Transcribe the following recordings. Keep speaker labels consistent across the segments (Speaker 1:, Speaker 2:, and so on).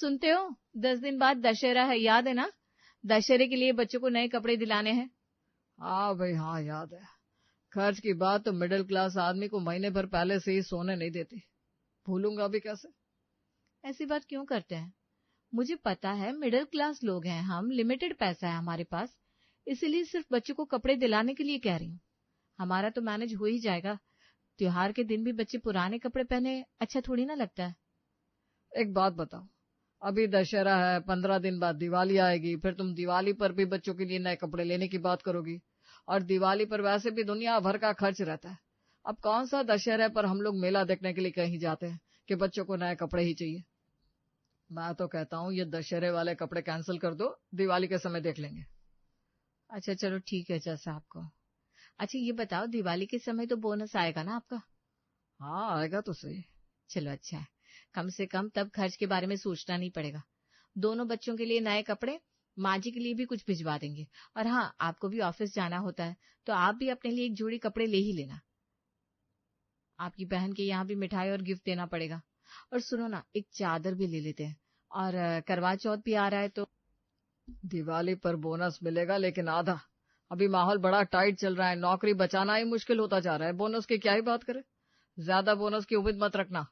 Speaker 1: सुनते हो, 10 दिन बाद दशहरा है, याद है ना? दशहरे के लिए बच्चों को नए कपड़े दिलाने हैं।
Speaker 2: हाँ भाई हाँ, याद है। खर्च की बात तो मिडिल क्लास आदमी को महीने भर पहले से ही सोने नहीं देती। भूलूंगा भी कैसे?
Speaker 1: ऐसी बात क्यों करते हैं? मुझे पता है मिडिल क्लास लोग हैं हम, लिमिटेड पैसा है हमारे पास, इसीलिए सिर्फ बच्चों को कपड़े दिलाने के लिए कह रही हूँ। हमारा तो मैनेज हो ही जाएगा। त्योहार के दिन भी बच्चे पुराने कपड़े पहने अच्छा थोड़ी ना लगता है।
Speaker 2: एक बात बताओ, अभी दशहरा है, 15 दिन बाद दिवाली आएगी, फिर तुम दिवाली पर भी बच्चों के लिए नए कपड़े लेने की बात करोगी, और दिवाली पर वैसे भी दुनिया भर का खर्च रहता है। अब कौन सा दशहरा पर हम लोग मेला देखने के लिए कहीं जाते हैं कि बच्चों को नए कपड़े ही चाहिए? मैं तो कहता हूँ ये दशहरे वाले कपड़े कैंसिल कर दो, दिवाली के समय देख लेंगे।
Speaker 1: अच्छा चलो ठीक है, जैसा आपको। अच्छा ये बताओ, दिवाली के समय तो बोनस आएगा ना आपका?
Speaker 2: हाँ आएगा तो सही।
Speaker 1: चलो अच्छा है, कम से कम तब खर्च के बारे में सोचना नहीं पड़ेगा। दोनों बच्चों के लिए नए कपड़े, माँ जी के लिए भी कुछ भिजवा देंगे। और हाँ, आपको भी ऑफिस जाना होता है, तो आप भी अपने लिए एक जोड़ी कपड़े ले ही लेना। आपकी बहन के यहाँ भी मिठाई और गिफ्ट देना पड़ेगा। और सुनो ना, एक चादर भी ले लेते हैं। और करवा चौथ भी आ रहा है तो।
Speaker 2: दिवाली पर बोनस मिलेगा लेकिन आधा। अभी माहौल बड़ा टाइट चल रहा है, नौकरी बचाना ही मुश्किल होता जा रहा है, बोनस की क्या ही बात करें। ज्यादा बोनस की उम्मीद मत रखना।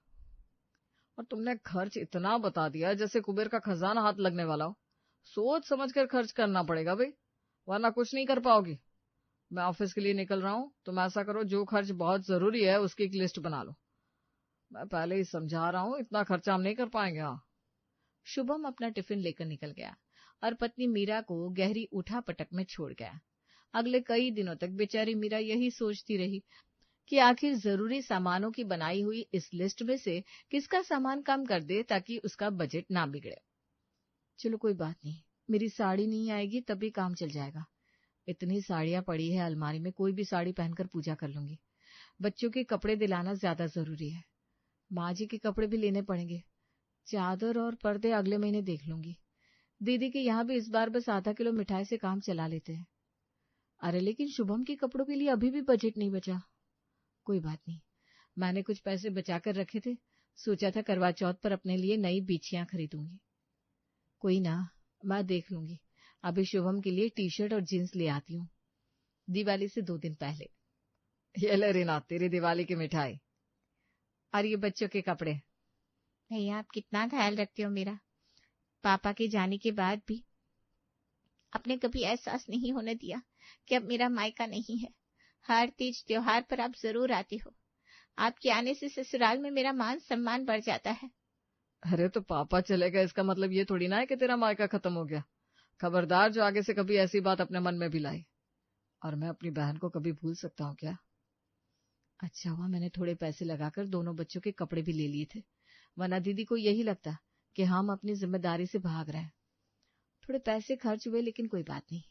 Speaker 2: और तुमने खर्च इतना बता दिया जैसे कुबेर का खजाना हाथ लगने वाला हो। सोच समझ कर खर्च करना पड़ेगा भाई, वरना कुछ नहीं कर पाओगी। मैं ऑफिस के लिए निकल रहा हूँ, तुम ऐसा करो, जो खर्च बहुत जरूरी है उसकी एक लिस्ट बना लो। मैं पहले ही समझा रहा हूँ, इतना खर्चा हम नहीं कर पाएंगे। हाँ।
Speaker 1: शुभम अपना टिफिन लेकर निकल गया और पत्नी मीरा को गहरी उठापटक में छोड़ गया। अगले कई दिनों तक बेचारी मीरा यही सोचती रही कि आखिर जरूरी सामानों की बनाई हुई इस लिस्ट में से किसका सामान कम कर दे ताकि उसका बजट ना बिगड़े। चलो कोई बात नहीं, मेरी साड़ी नहीं आएगी तब भी काम चल जाएगा। इतनी साड़ियां पड़ी है अलमारी में, कोई भी साड़ी पहनकर पूजा कर लूंगी। बच्चों के कपड़े दिलाना ज्यादा जरूरी है। माँ जी के कपड़े भी लेने पड़ेंगे। चादर और पर्दे अगले महीने देख लूंगी। दीदी के यहाँ भी इस बार बस आधा किलो मिठाई से काम चला लेते हैं। अरे लेकिन शुभम के कपड़ों के लिए अभी भी बजट नहीं बचा। कोई बात नहीं, मैंने कुछ पैसे बचाकर रखे थे, सोचा था करवा चौथ पर अपने लिए नई बिछियां खरीदूंगी। कोई ना, मैं देख लूंगी। अभी शुभम के लिए टी शर्ट और जींस ले आती हूँ, दिवाली से 2 दिन पहले।
Speaker 2: ये ले रीना, तेरी दिवाली की मिठाई।
Speaker 1: और ये बच्चों के कपड़े। भैया आप कितना ख्याल रखते हो मेरा। पापा के जाने के बाद भी आपने कभी एहसास नहीं होने दिया कि अब मेरा मायका नहीं है। हर तीज त्योहार पर आप जरूर आते हो। आपके आने से ससुराल में मेरा मान सम्मान बढ़ जाता है।
Speaker 2: अरे तो पापा चले गए इसका मतलब ये थोड़ी ना है कि तेरा मायका खत्म हो गया। खबरदार जो आगे से कभी ऐसी बात अपने मन में भी लाई। और मैं अपनी बहन को कभी भूल सकता हूँ क्या?
Speaker 1: अच्छा हुआ मैंने थोड़े पैसे लगाकर दोनों बच्चों के कपड़े भी ले लिए थे, वरना दीदी को यही लगता कि हम अपनी जिम्मेदारी से भाग रहे हैं। थोड़े पैसे खर्च हुए लेकिन कोई बात नहीं,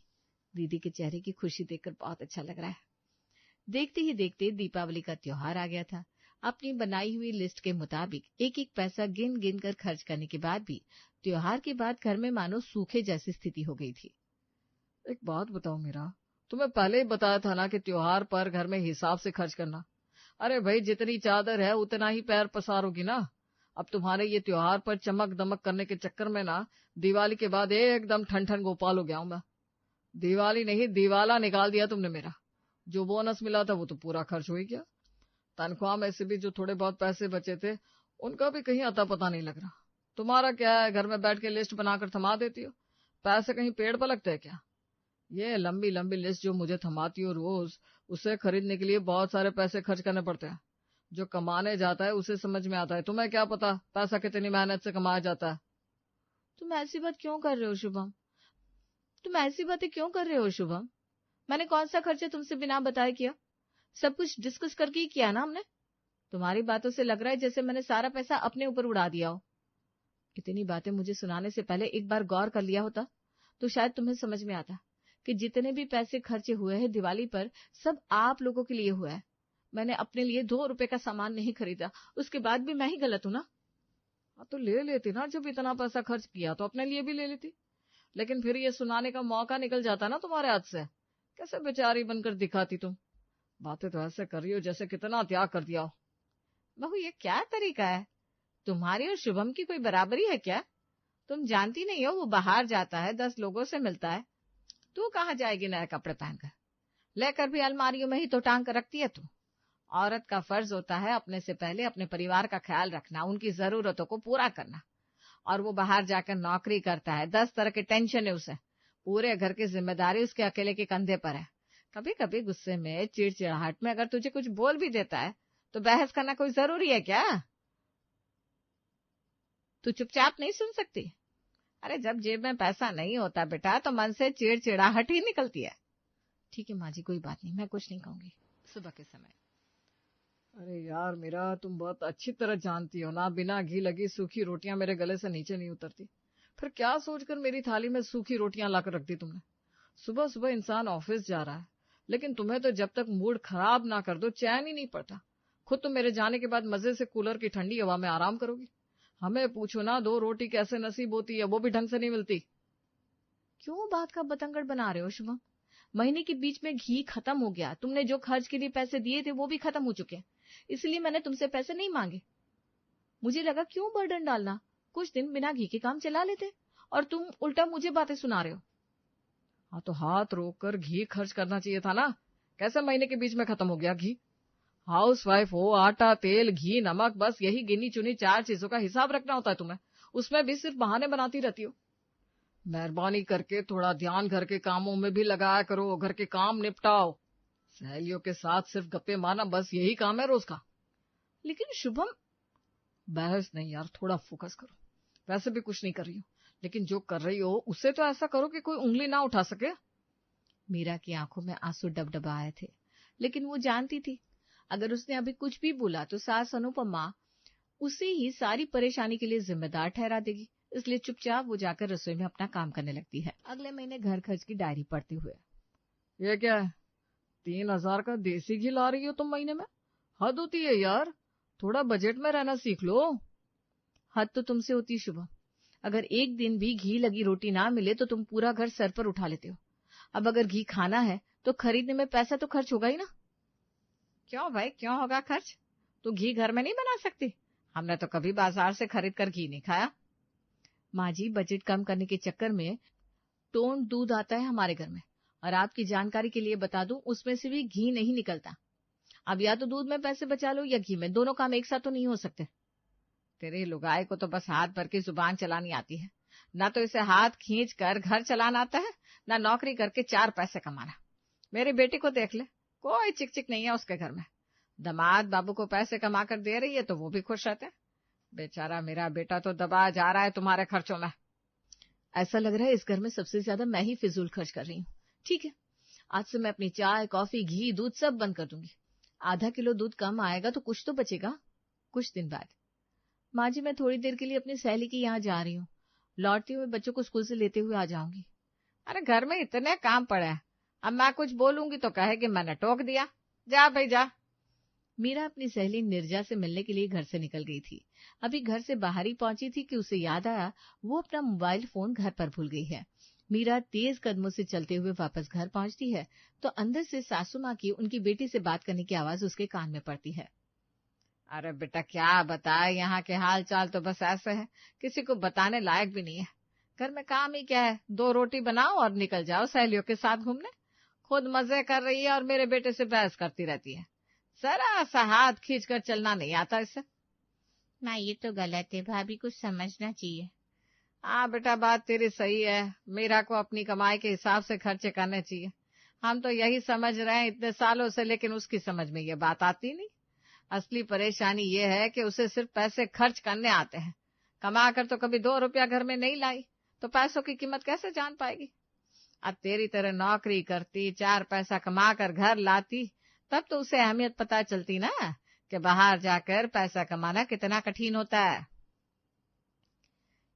Speaker 1: दीदी के चेहरे की खुशी देखकर बहुत अच्छा लग रहा है। देखते ही देखते दीपावली का त्योहार आ गया था। अपनी बनाई हुई लिस्ट के मुताबिक एक एक पैसा गिन गिन कर खर्च करने के बाद भी त्योहार के बाद घर में मानो सूखे जैसी स्थिति हो गई थी।
Speaker 2: एक बात बताओ मीरा, तुम्हें पहले ही बताया था ना कि त्योहार पर घर में हिसाब से खर्च करना। अरे भाई, जितनी चादर है उतना ही पैर पसारोगी ना। अब तुम्हारे ये त्योहार पर चमक दमक करने के चक्कर में ना दिवाली के बाद एकदम ठन ठन गोपाल हो गया हूं मैं। दिवाली नहीं, दिवाला निकाल दिया तुमने मेरा। जो बोनस मिला था वो तो पूरा खर्च हो ही गया। तनख्वाह में से भी जो थोड़े बहुत पैसे बचे थे उनका भी कहीं अता पता नहीं लग रहा। तुम्हारा क्या है, घर में बैठ के लिस्ट बनाकर थमा देती हो। पैसे कहीं पेड़ पर लगते हैं क्या? ये लंबी लंबी लिस्ट जो मुझे थमाती हो रोज, उसे खरीदने के लिए बहुत सारे पैसे खर्च करने पड़ते हैं। जो कमाने जाता है उसे समझ में आता है, तुम्हें क्या पता पैसा कितनी मेहनत से कमाया जाता है।
Speaker 1: तुम ऐसी बात क्यों कर रहे हो शुभम? तुम ऐसी बातें क्यों कर रहे हो शुभम? मैंने कौन सा खर्चा तुमसे बिना बताए किया? सब कुछ डिस्कस करके ही किया ना हमने। तुम्हारी बातों से लग रहा है जैसे मैंने सारा पैसा अपने ऊपर उड़ा दिया हो। इतनी बातें मुझे सुनाने से पहले एक बार गौर कर लिया होता तो शायद तुम्हें समझ में आता कि जितने भी पैसे खर्चे हुए हैं दिवाली पर, सब आप लोगों के लिए हुआ है। मैंने अपने लिए 2 रुपए का सामान नहीं खरीदा, उसके बाद भी मैं ही गलत हूं ना।
Speaker 2: हाँ तो ले लेती ना, जब इतना पैसा खर्च किया तो अपने लिए भी ले लेती। लेकिन फिर ये सुनाने का मौका निकल जाता ना तुम्हारे हाथ से। कैसे बेचारी बनकर दिखाती तुम। बातें तो ऐसे कर रही हो जैसे कितना त्याग कर दिया हो।
Speaker 1: बहू ये क्या तरीका है? तुम्हारी और शुभम की कोई बराबरी है क्या? तुम जानती नहीं हो, वो बाहर जाता है, 10 लोगों से मिलता है, तू कहाँ जाएगी नए कपड़े पहनकर? लेकर भी अलमारियों में ही तो टांग कर रखती है तू। औरत का फर्ज होता है अपने से पहले अपने परिवार का ख्याल रखना, उनकी जरूरतों को पूरा करना। और वो बाहर जाकर नौकरी करता है, 10 तरह के टेंशन है उसे, पूरे घर की जिम्मेदारी उसके अकेले के कंधे पर है। कभी कभी गुस्से में, चिड़चिड़ाहट में अगर तुझे कुछ बोल भी देता है तो बहस करना कोई जरूरी है क्या? तू चुपचाप नहीं सुन सकती? अरे जब जेब में पैसा नहीं होता बेटा तो मन से चिड़चिड़ाहट ही निकलती है। ठीक है माँ जी, कोई बात नहीं, मैं कुछ नहीं कहूंगी। सुबह के समय।
Speaker 2: अरे यार मीरा, तुम बहुत अच्छी तरह जानती हो ना, बिना घी लगी सूखी रोटियां मेरे गले से नीचे नहीं उतरती। फिर क्या सोचकर मेरी थाली में सूखी रोटियां लाकर रख दी तुमने? सुबह सुबह इंसान ऑफिस जा रहा है, लेकिन तुम्हें तो जब तक मूड खराब ना कर दो चैन ही नहीं पड़ता। खुद तुम मेरे जाने के बाद मजे से कूलर की ठंडी हवा में आराम करोगी। हमें पूछो ना, 2 रोटी कैसे नसीब होती है, वो भी ढंग से नहीं मिलती।
Speaker 1: क्यों बात का बतंगड़ बना रहे हो शुभम? महीने के बीच में घी खत्म हो गया, तुमने जो खर्च के लिए पैसे दिए थे वो भी खत्म हो चुके हैं, इसलिए मैंने तुमसे पैसे नहीं मांगे। मुझे लगा क्यों बर्डन डालना, कुछ दिन बिना घी के काम चला लेते, और तुम उल्टा मुझे बातें सुना रहे हो।
Speaker 2: हाँ तो हाथ रोक कर घी खर्च करना चाहिए था ना। कैसे महीने के बीच में खत्म हो गया घी? हाउस वाइफ हो, आटा, तेल, घी, नमक, बस यही गिनी चुनी 4 चीजों का हिसाब रखना होता है तुम्हें, उसमें भी सिर्फ बहाने बनाती रहती हो। मेहरबानी करके थोड़ा ध्यान घर के कामों में भी लगाया करो, घर के काम निपटाओ। सहेलियों के साथ सिर्फ गप्पे मारना, बस यही काम है रोज का।
Speaker 1: लेकिन शुभम।
Speaker 2: बहस नहीं यार, थोड़ा फोकस करो। वैसे भी कुछ नहीं कर रही हो, लेकिन जो कर रही हो उससे तो ऐसा करो कि कोई उंगली ना उठा सके।
Speaker 1: मीरा की आंखों में आंसू डबडबा आए थे, लेकिन वो जानती थी अगर उसने अभी कुछ भी बोला तो सास अनुपमा उसे ही सारी परेशानी के लिए जिम्मेदार ठहरा देगी, इसलिए चुपचाप वो जाकर रसोई में अपना काम करने लगती है। अगले महीने घर खर्च की डायरी पढ़ते हुए।
Speaker 2: ये क्या है? 3,000 का देसी घी ला रही हो तुम महीने में? हद होती है यार, थोड़ा बजट में रहना सीख लो।
Speaker 1: हद तो तुमसे होती शुभम, अगर एक दिन भी घी लगी रोटी ना मिले तो तुम पूरा घर सर पर उठा लेते हो। अब अगर घी खाना है तो खरीदने में पैसा तो खर्च होगा ही ना। क्यों भाई, क्यों होगा खर्च? तू घी घर में नहीं बना सकती? हमने तो कभी बाजार से खरीद कर घी नहीं खाया। माँ जी, बजट कम करने के चक्कर में टोन दूध आता है हमारे घर में, और आपकी जानकारी के लिए बता दूं, उसमें से भी घी नहीं निकलता। अब या तो दूध में पैसे बचा लो या घी में, दोनों काम एक साथ तो नहीं हो सकते। तेरे लुगाई को तो बस हाथ भर की जुबान चलानी आती है, ना तो इसे हाथ खींच कर घर चलाना आता है, ना नौकरी करके 4 पैसे कमाना। मेरी बेटी को देख ले, कोई चिक चिक नहीं है उसके घर में। दामाद बाबू को पैसे कमा कर दे रही है तो वो भी खुश रहते हैं। बेचारा मेरा बेटा तो दबा जा रहा है तुम्हारे खर्चों में। ऐसा लग रहा है इस घर में सबसे ज्यादा मैं ही फिजूल खर्च कर रही हूँ। ठीक है, आज से मैं अपनी चाय, कॉफी, घी, दूध सब बंद कर दूंगी। आधा किलो दूध कम आएगा तो कुछ तो बचेगा। कुछ दिन बाद। माँ जी, मैं थोड़ी देर के लिए अपनी सहेली के यहाँ जा रही हूँ, लौटते हुए बच्चों को स्कूल से लेते हुए आ जाऊंगी। अरे घर में इतने काम पड़े हैं, अब मैं कुछ बोलूंगी तो कहेगी मैंने टोक दिया। जा भाई जा। मीरा अपनी सहेली निर्जा से मिलने के लिए घर से निकल गई थी। अभी घर से बाहर ही पहुंची थी कि उसे याद आया वो अपना मोबाइल फोन घर पर भूल गई है। मीरा तेज कदमों से चलते हुए वापस घर पहुंचती है तो अंदर से सासू माँ की उनकी बेटी से बात करने की आवाज उसके कान में पड़ती है। अरे बेटा क्या बताए, यहाँ के हाल चाल तो बस ऐसे है, किसी को बताने लायक भी नहीं है। घर में काम ही क्या है, 2 रोटी बनाओ और निकल जाओ सहेलियों के साथ घूमने। खुद मजे कर रही है और मेरे बेटे से बहस करती रहती है। जरा सा हाथ खींच कर चलना नहीं आता इसे। ना ये तो गलत है, भाभी कुछ समझना चाहिए। हाँ बेटा, बात तेरी सही है, मीरा को अपनी कमाई के हिसाब से खर्चे करने चाहिए। हम तो यही समझ रहे हैं इतने सालों से, लेकिन उसकी समझ में ये बात आती नहीं। असली परेशानी ये है कि उसे सिर्फ पैसे खर्च करने आते हैं, कमा कर तो कभी 2 रुपया घर में नहीं लाई, तो पैसों की कीमत कैसे जान पाएगी। अब तेरी तरह नौकरी करती, 4 पैसा कमा कर घर लाती, तब तो उसे अहमियत पता चलती ना कि बाहर जाकर पैसा कमाना कितना कठिन होता है।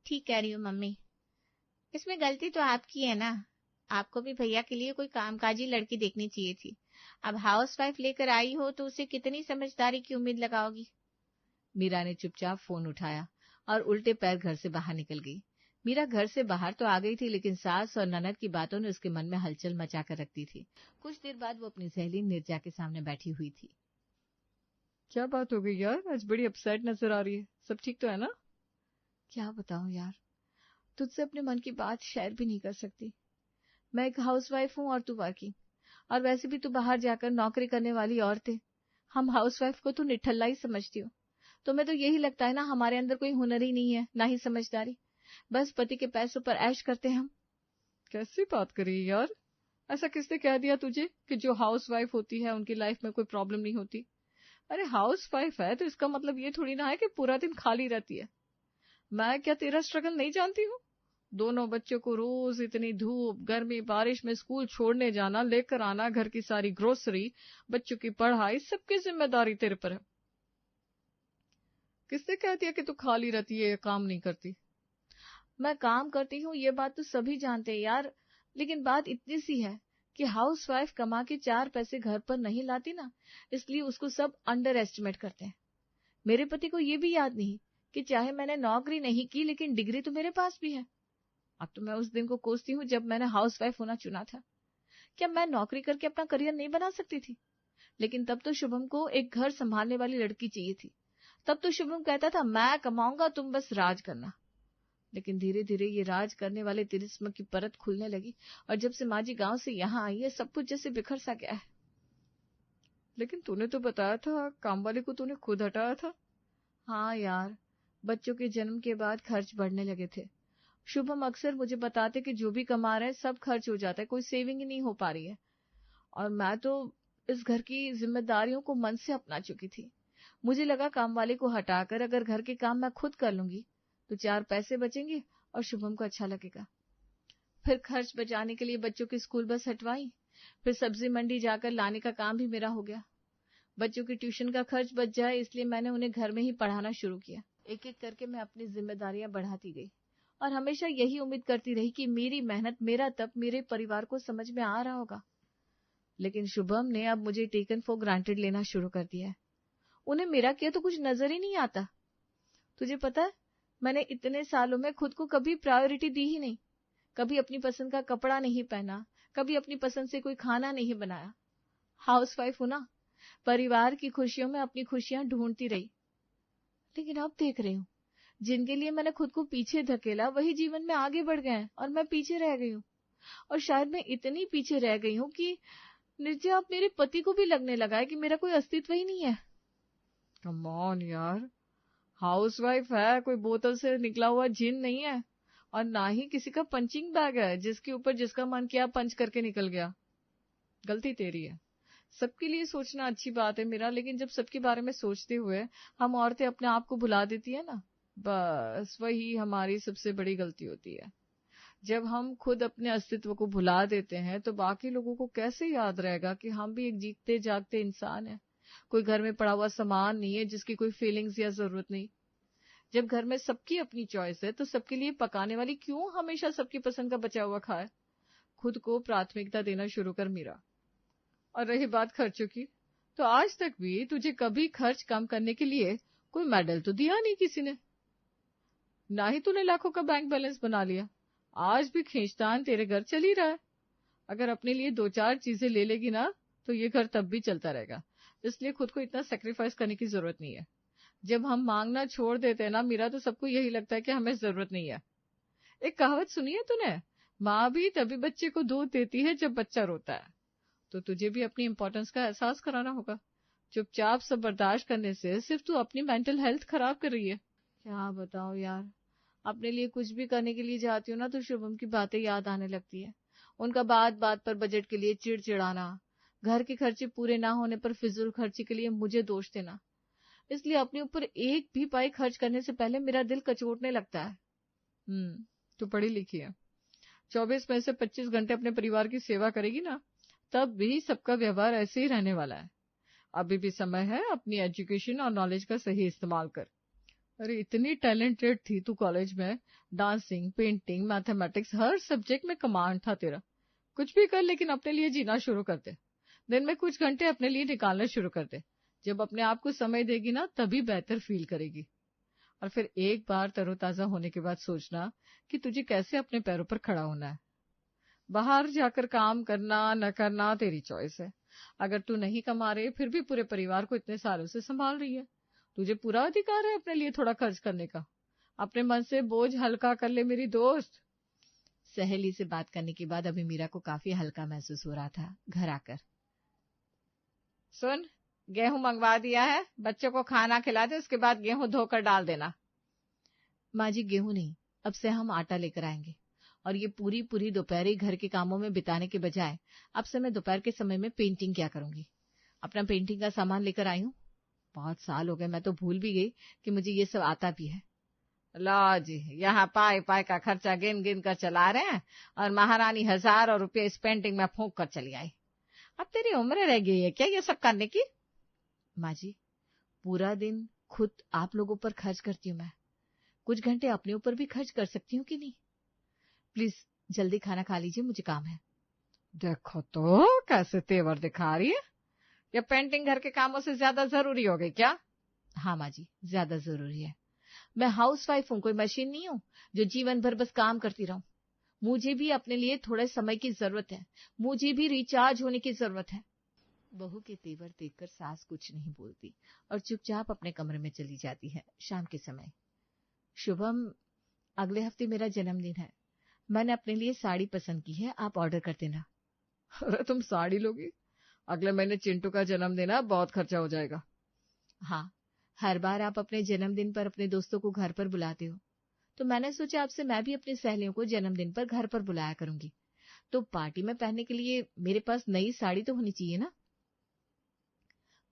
Speaker 1: ठीक कह रही हो मम्मी, इसमें गलती तो आपकी है ना। आपको भी भैया के लिए कोई कामकाजी लड़की देखनी चाहिए थी। अब हाउस वाइफ लेकर आई हो तो उसे कितनी समझदारी की उम्मीद लगाओगी। मीरा ने चुपचाप फोन उठाया और उल्टे पैर घर से बाहर निकल गई। मीरा घर से बाहर तो आ गई थी, लेकिन सास और ननद की बातों ने उसके मन में हलचल मचा कर रख दी थी। कुछ देर बाद वो अपनी सहेली निर्जा के सामने बैठी हुई थी।
Speaker 2: क्या बात हो गई यार, आज बड़ी अपसेट नजर आ रही है, सब ठीक तो है ना?
Speaker 1: क्या बताऊं यार, तुझसे अपने मन की बात शेयर भी नहीं कर सकती। मैं एक हाउसवाइफ हूँ और तू वर्किंग, और वैसे भी तू बाहर जाकर नौकरी करने वाली औरत है। हम हाउसवाइफ को तू निठल्ला ही समझती हो। तुम्हें तो यही लगता है ना हमारे अंदर कोई हुनर ही नहीं है, ना ही समझदारी। बस पति के पैसों पर ऐश करते हैं हम।
Speaker 2: कैसी बात करी यार? ऐसा किसने कह दिया तुझे कि जो हाउसवाइफ होती है उनकी लाइफ में कोई प्रॉब्लम नहीं होती? अरे हाउसवाइफ है तो इसका मतलब ये थोड़ी ना है कि पूरा दिन खाली रहती है। मैं क्या तेरा स्ट्रगल नहीं जानती हूँ? दोनों बच्चों को रोज इतनी धूप गर्मी बारिश में स्कूल छोड़ने जाना, लेकर आना, घर की सारी ग्रोसरी, बच्चों की पढ़ाई, सबकी जिम्मेदारी तेरे पर है। किसने कह दिया कि तू खाली रहती है या काम नहीं करती?
Speaker 1: मैं काम करती हूँ ये बात तो सभी जानते हैं यार, लेकिन बात इतनी सी है कि हाउसवाइफ कमा के 4 पैसे घर पर नहीं लाती ना, इसलिए उसको सब अंडर एस्टिमेट करते हैं। मेरे पति को ये भी याद नहीं कि चाहे मैंने नौकरी नहीं की लेकिन डिग्री तो मेरे पास भी है। अब तो मैं उस दिन को कोसती हूँ जब मैंने हाउसवाइफ होना चुना था। क्या मैं नौकरी करके अपना करियर नहीं बना सकती थी? लेकिन तब तो शुभम को एक घर संभालने वाली लड़की चाहिए थी। तब तो शुभम कहता था मैं कमाऊंगा, तुम बस राज करना। लेकिन धीरे धीरे ये राज करने वाले तिलिस्म की परत खुलने लगी, और जब से माँ जी गांव से यहाँ आई है सब कुछ जैसे बिखर सा गया है।
Speaker 2: लेकिन तूने तो बताया था काम वाले को तूने खुद हटाया था।
Speaker 1: हाँ यार, बच्चों के जन्म के बाद खर्च बढ़ने लगे थे। शुभम अक्सर मुझे बताते कि जो भी कमा रहे हैं सब खर्च हो जाता है, कोई सेविंग ही नहीं हो पा रही है। और मैं तो इस घर की जिम्मेदारियों को मन से अपना चुकी थी। मुझे लगा काम वाले को हटाकर अगर घर के काम मैं खुद कर लूंगी तो 4 पैसे बचेंगे और शुभम को अच्छा लगेगा। फिर खर्च बचाने के लिए बच्चों की स्कूल बस हटवाई। फिर सब्जी मंडी जाकर लाने का काम भी मेरा हो गया। बच्चों की ट्यूशन का खर्च बच जाए इसलिए मैंने उन्हें घर में ही पढ़ाना शुरू किया। एक एक करके मैं अपनी जिम्मेदारियां बढ़ाती गई और हमेशा यही उम्मीद करती रही कि मेरी मेहनत, मेरा तप मेरे परिवार को समझ में आ रहा होगा। लेकिन शुभम ने अब मुझे टेकन फॉर ग्रांटेड लेना शुरू कर दिया है। उन्हें मेरा किया तो कुछ नजर ही नहीं आता। तुझे पता है, मैंने इतने सालों में खुद को कभी प्रायोरिटी दी ही नहीं। कभी अपनी पसंद का कपड़ा नहीं पहना, कभी अपनी पसंद से कोई खाना नहीं बनाया। हाउसवाइफ हूं ना, परिवार की खुशियों में अपनी खुशियां ढूंढती रही। लेकिन अब देख रही हूँ, जिनके लिए मैंने खुद को पीछे धकेला वही जीवन में आगे बढ़ गए हैं और मैं पीछे रह गई हूँ। और शायद मैं इतनी पीछे रह गई हूँ कि निर्जया अब मेरे पति को भी लगने लगा है कि मेरा कोई अस्तित्व ही नहीं है।
Speaker 2: कम ऑन यार, हाउसवाइफ है, कोई बोतल से निकला हुआ जिन नहीं है, और ना ही किसी का पंचिंग बैग है जिसके ऊपर जिसका मन किया पंच करके निकल गया। गलती तेरी है। सबके लिए सोचना अच्छी बात है मेरा, लेकिन जब सबके बारे में सोचते हुए हम औरतें अपने आप को भुला देती है ना, बस वही हमारी सबसे बड़ी गलती होती है। जब हम खुद अपने अस्तित्व को भुला देते हैं तो बाकी लोगों को कैसे याद रहेगा कि हम भी एक जीते जागते इंसान हैं। कोई घर में पड़ा हुआ सामान नहीं है जिसकी कोई फीलिंग्स या जरूरत नहीं। जब घर में सबकी अपनी चॉइस है तो सबके लिए पकाने वाली क्यों हमेशा सबकी पसंद का बचा हुआ खाए? खुद को प्राथमिकता देना शुरू कर मीरा। और रही बात खर्चों की, तो आज तक भी तुझे कभी खर्च कम करने के लिए कोई मेडल तो दिया नहीं किसी ने। ना ही तूने लाखों का बैंक बैलेंस बना लिया। आज भी खींचतान तेरे घर चल ही रहा है। अगर अपने लिए 2-4 चीजें ले लेगी ना तो ये घर तब भी चलता रहेगा। इसलिए खुद को इतना सेक्रीफाइस करने की जरूरत नहीं है। जब हम मांगना छोड़ देते हैं ना मीरा, तो सबको यही लगता है कि हमें जरूरत नहीं है। एक कहावत सुनी है तूने, माँ भी तभी बच्चे को दूध देती है जब बच्चा रोता है। तो तुझे भी अपनी इंपॉर्टेंस का एहसास कराना होगा। चुपचाप सब बर्दाश्त करने से सिर्फ तू अपनी मेंटल हेल्थ खराब कर रही है।
Speaker 1: क्या बताओ यार, अपने लिए कुछ भी करने के लिए जाती हूँ ना तो शुभम की बातें याद आने लगती है। उनका बात बात पर बजट के लिए चिड़चिड़ाना, घर के खर्चे पूरे ना होने पर फिजूल खर्ची के लिए मुझे दोष देना। इसलिए अपने ऊपर एक भी पाई खर्च करने से पहले मेरा दिल कचोटने लगता है।
Speaker 2: तू पढ़ी लिखी है। 24 में से 25 घंटे अपने परिवार की सेवा करेगी ना, तब भी सबका व्यवहार ऐसे ही रहने वाला है। अभी भी समय है, अपनी एजुकेशन और नॉलेज का सही इस्तेमाल कर। अरे इतनी टैलेंटेड थी तू कॉलेज में, डांसिंग, पेंटिंग, मैथमेटिक्स, हर सब्जेक्ट में कमांड था तेरा। कुछ भी कर, लेकिन अपने लिए जीना शुरू कर दे। दिन में कुछ घंटे अपने लिए निकालना शुरू कर दे। जब अपने आप को समय देगी ना तभी बेहतर फील करेगी। और फिर एक बार तरोताजा होने के बाद सोचना कि तुझे कैसे अपने पैरों पर खड़ा होना है। बाहर जाकर काम करना न करना तेरी चॉइस है। अगर तू नहीं कमा रही फिर भी पूरे परिवार को इतने सालों से संभाल रही है, तुझे पूरा अधिकार है अपने लिए थोड़ा खर्च करने का। अपने मन से बोझ हल्का कर ले मेरी दोस्त।
Speaker 1: सहेली से बात करने के बाद अभी मीरा को काफी हल्का महसूस हो रहा था। घर आकर,
Speaker 2: सुन, गेहूं मंगवा दिया है, बच्चों को खाना खिला दे, उसके बाद गेहूं धोकर डाल देना।
Speaker 1: माँ जी गेहूं नहीं, अब से हम आटा लेकर आएंगे, और ये पूरी पूरी दोपहरी घर के कामों में बिताने के बजाय अब से मैं दोपहर के समय में पेंटिंग क्या करूंगी। अपना पेंटिंग का सामान लेकर आई हूँ। बहुत साल हो गए, मैं तो भूल भी गई कि मुझे ये सब आता भी है।
Speaker 2: ला जी, यहाँ पाए पाए का खर्चा गिन गिन कर चला रहे हैं, और महारानी हजारों रुपये इस पेंटिंग में फूंक कर चली आई। अब तेरी उम्र रह गई है क्या ये सब करने की?
Speaker 1: माँ जी, पूरा दिन खुद आप लोगों पर खर्च करती हूँ मैं, कुछ घंटे अपने ऊपर भी खर्च कर सकती हूँ कि नहीं? प्लीज जल्दी खाना खा लीजिए, मुझे काम है।
Speaker 2: देखो तो कैसे तेवर दिखा रही है। ये पेंटिंग घर के कामों से ज्यादा जरूरी हो गई क्या?
Speaker 1: हाँ माँ जी, ज्यादा जरूरी है। मैं हाउसवाइफ हूँ, कोई मशीन नहीं हूँ जो जीवन भर बस काम करती रहूं। मुझे भी अपने लिए थोड़े समय की जरूरत है, मुझे भी रिचार्ज होने की जरूरत है। बहू के तेवर देखकर सास कुछ नहीं बोलती और चुपचाप अपने कमरे में चली जाती है। शाम के समय, शुभम, अगले हफ्ते मेरा जन्मदिन है, मैंने अपने लिए साड़ी पसंद की है, आप ऑर्डर कर देना।
Speaker 2: अरे तुम साड़ी लोगी? अगले महीने चिंटू का जन्मदिन है, बहुत खर्चा हो जाएगा।
Speaker 1: हाँ, हर बार आप अपने जन्मदिन पर अपने दोस्तों को घर पर बुलाते हो, तो मैंने सोचा आपसे मैं भी अपनी सहेलियों को जन्मदिन पर घर पर बुलाया करूंगी, तो पार्टी में पहनने के लिए मेरे पास नई साड़ी तो होनी चाहिए ना।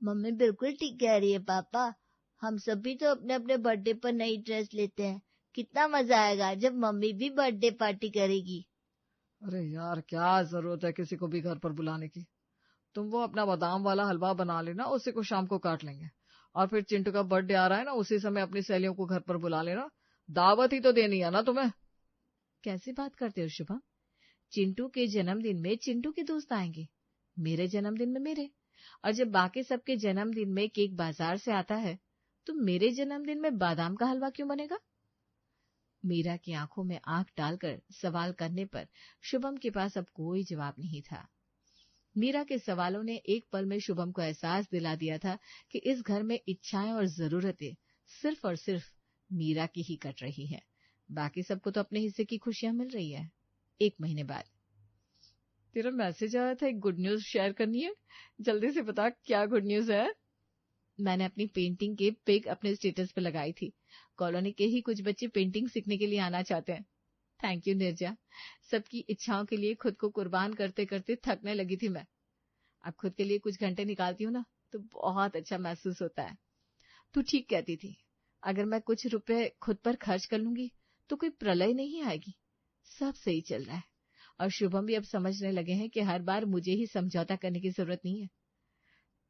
Speaker 3: मम्मी बिल्कुल ठीक कह रही है पापा, हम सब भी तो अपने अपने बर्थडे पर नई ड्रेस लेते हैं, कितना मजा आएगा जब मम्मी भी बर्थडे पार्टी करेगी।
Speaker 2: अरे यार, क्या जरूरत है किसी को भी घर पर बुलाने की। तुम वो अपना बादाम वाला हलवा बना लेना, उसी को शाम को काट लेंगे, और फिर चिंटू का बर्थडे आ रहा है ना, उसी समय अपनी सहेलियों को घर पर बुला लेना। दावत ही तो देनी है ना तुम्हें।
Speaker 1: कैसे बात करते हो शुभम? चिंटू के जन्मदिन में चिंटू के दोस्त आएंगे, मेरे जन्मदिन में मेरे, और जब बाकी सबके जन्मदिन में केक बाजार से आता है, तो मेरे जन्मदिन में बादाम का हलवा क्यों बनेगा? मीरा की आंखों में आंख डालकर सवाल करने पर शुभम के पास अब कोई जवाब नहीं था। मीरा के सवालों ने एक पल में शुभम को एहसास दिला दिया था कि इस घर में इच्छाएं और जरूरतें सिर्फ और सिर्फ मीरा की ही कट रही है, बाकी सबको तो अपने हिस्से की खुशियां मिल रही है। 1 महीने बाद,
Speaker 2: तेरा मैसेज आया था, एक गुड न्यूज शेयर करनी है, जल्दी से बता क्या गुड न्यूज है।
Speaker 1: मैंने अपनी पेंटिंग के पिक अपने स्टेटस पर लगाई थी। कॉलोनी के ही कुछ बच्चे पेंटिंग सीखने के लिए आना चाहते हैं। थैंक यू निर्जा, सबकी इच्छाओं के लिए खुद को कुर्बान करते करते थकने लगी थी मैं। अब खुद के लिए कुछ घंटे निकालती हूँ ना, तो बहुत अच्छा महसूस होता है। तू ठीक कहती थी, अगर मैं कुछ रुपए खुद पर खर्च कर लूंगी तो कोई प्रलय नहीं आएगी, सब सही चल रहा है। और शुभम भी अब समझने लगे हैं कि हर बार मुझे ही समझौता करने की जरूरत नहीं है।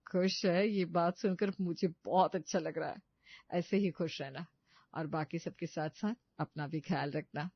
Speaker 2: खुश है, ये बात सुनकर मुझे बहुत अच्छा लग रहा है। ऐसे ही खुश रहना, और बाकी सबके साथ साथ अपना भी ख्याल रखना।